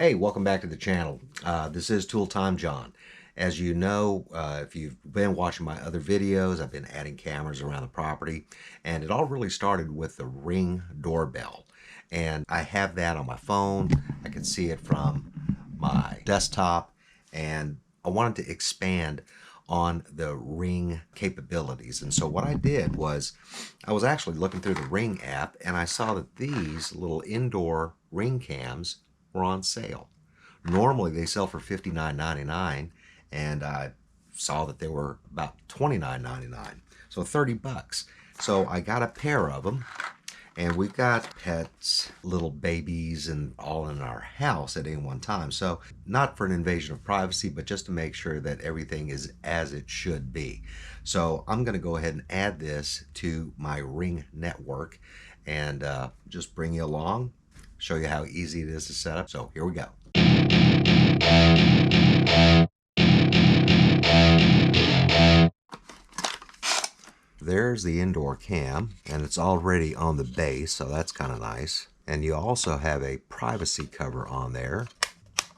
Hey, welcome back to the channel. This is Tooltime John. As you know, if you've been watching my other videos, I've been adding cameras around the property, and it all really started with the Ring doorbell. And I have that on my phone. I can see it from my desktop, and I wanted to expand on the Ring capabilities. And so what I did was I was actually looking through the Ring app, and I saw that these little indoor Ring cams were on sale. Normally they sell for $59.99, and I saw that they were about $29.99, so 30 bucks. So I got a pair of them, and we've got pets, little babies, and all in our house at any one time. So not for an invasion of privacy, but just to make sure that everything is as it should be. So I'm going to go ahead and add this to my Ring network and just bring you along, show you how easy it is to set up. So here we go. There's the indoor cam, and it's already on the base, so that's kind of nice. And you also have a privacy cover on there,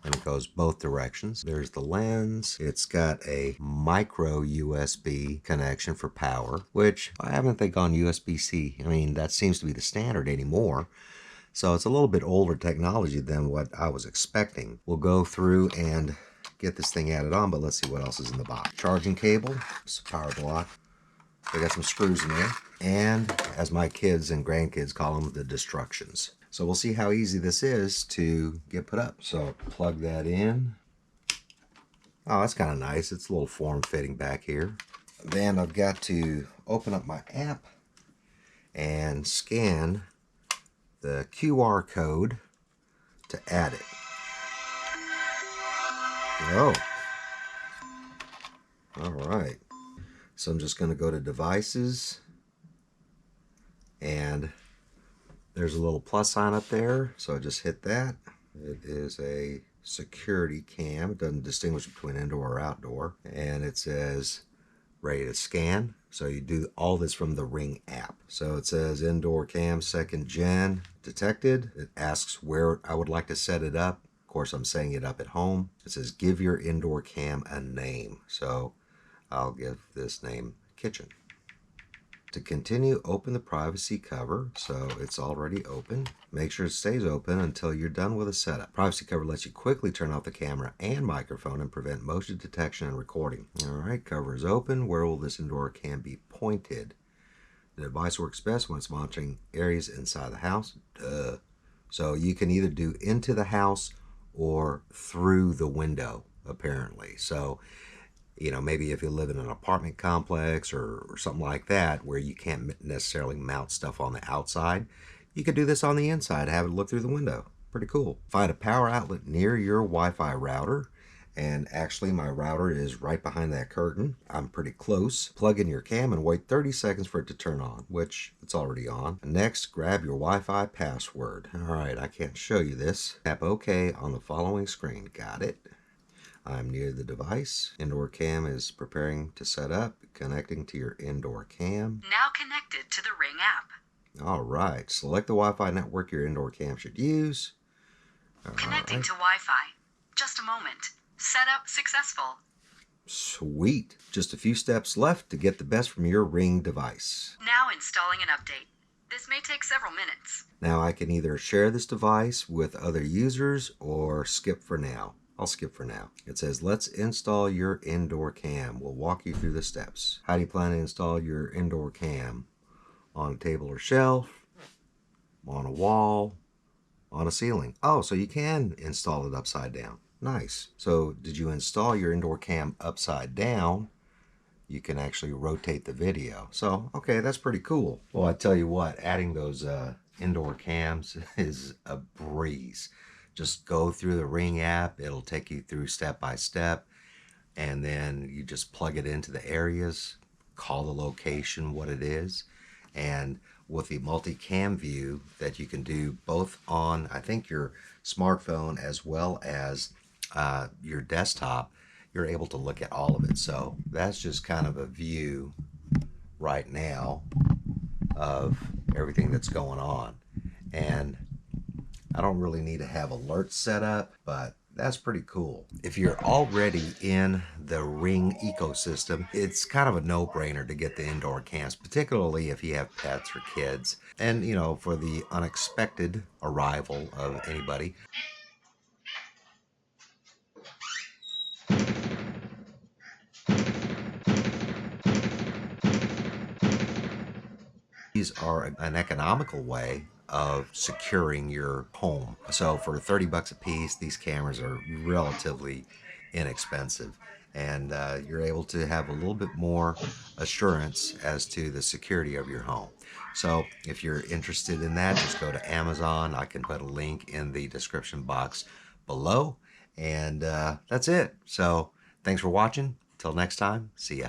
and it goes both directions. There's the lens. It's got a micro USB connection for power, which why haven't they gone USB-C? I mean, that seems to be the standard anymore. So it's a little bit older technology than what I was expecting. We'll go through and get this thing added on, but let's see what else is in the box. Charging cable, power block. They got some screws in there, and as my kids and grandkids call them, the destructions. So we'll see how easy this is to get put up. So plug that in. Oh, that's kind of nice. It's a little form-fitting back here. Then I've got to open up my app and scan the QR code to add it. Oh, all right. So I'm just going to go to devices, and there's a little plus sign up there, so I just hit that. It is a security cam. It doesn't distinguish between indoor or outdoor, and it says ready to scan. So you do all this from the Ring app. So it says indoor cam second gen detected. It asks where I would like to set it up. Of course, I'm setting it up at home. It says give your indoor cam a name. So I'll give this name Kitchen. To continue, open the privacy cover. So it's already open. Make sure it stays open until you're done with the setup. Privacy cover lets you quickly turn off the camera and microphone and prevent motion detection and recording. All right, cover is open. Where will this indoor cam be pointed? The device works best when it's monitoring areas inside the house. Duh. So you can either do into the house or through the window, apparently. So you know, maybe if you live in an apartment complex or something like that where you can't necessarily mount stuff on the outside, you could do this on the inside, have it look through the window. Pretty cool. Find a power outlet near your Wi-Fi router, and actually my router is right behind that curtain. I'm pretty close. Plug in your cam and wait 30 seconds for it to turn on, which it's already on. Next, grab your Wi-Fi password. All right, I can't show you this. Tap OK on the following screen. Got it? I'm near the device. Indoor cam is preparing to set up. Connecting to your indoor cam. Now connected to the Ring app. All right. Select the Wi-Fi network your indoor cam should use. Connecting to Wi-Fi. Just a moment. Setup successful. Sweet. Just a few steps left to get the best from your Ring device. Now installing an update. This may take several minutes. Now I can either share this device with other users or skip for now. I'll skip for now. It says, let's install your indoor cam. We'll walk you through the steps. How do you plan to install your indoor cam? On a table or shelf? On a wall? On a ceiling? Oh, so you can install it upside down. Nice. So did you install your indoor cam upside down? You can actually rotate the video. So, okay, that's pretty cool. Well, I tell you what, adding those indoor cams is a breeze. Just go through the Ring app. It'll take you through step by step, and then you just plug it into the areas, call the location what it is, and with the multi-cam view that you can do both on, I think, your smartphone as well as your desktop, you're able to look at all of it. So that's just kind of a view right now of everything that's going on. And I don't really need to have alerts set up, but that's pretty cool. If you're already in the Ring ecosystem, it's kind of a no-brainer to get the indoor cams, particularly if you have pets or kids. And, you know, for the unexpected arrival of anybody. These are an economical way of securing your home. So for 30 bucks a piece, these cameras are relatively inexpensive, and you're able to have a little bit more assurance as to the security of your home. So if you're interested in that, just go to Amazon. I can put a link in the description box below, and that's it. So thanks for watching. Till next time, see ya.